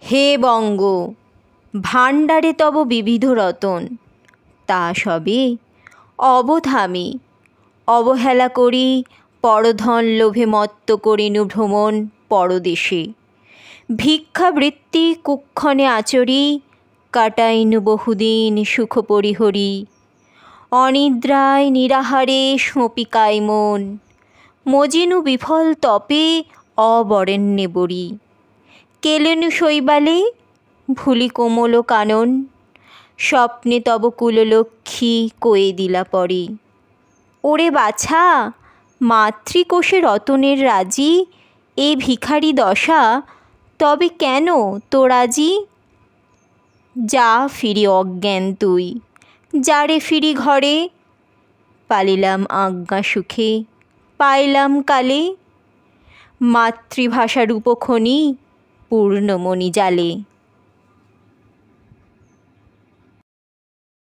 হে বঙ্গ, ভাণ্ডারে তব বিবিধ রতন, তা সবে অবধামি অবহেলা করি পরধন লোভে মত্ত করিনু ভ্রমণ পরদেশে। ভিক্ষাবৃত্তি কুক্ষণে আচরি কাটাইনু বহুদিন সুখ পরিহরি। অনিদ্রায় নিরাহারে সঁপিকায় মন, মজিনু বিফল তপে অবরেণ্যে বরি। কেলেনু শৈবালে ভুলি কোমল কানন, স্বপ্নে তব কুললক্ষ্মী কয়ে দিলা পরে। ওরে বাছা, মাতৃকোষে রতনের রাজি, এ ভিখারি দশা তবে কেন তোর আজি? যা ফিরি অজ্ঞান তুই, যা রে ফিরি ঘরে, পালিলাম আজ্ঞা সুখে পাইলাম কালে। মাতৃভাষার উপখনি পূর্ণমণি জালে।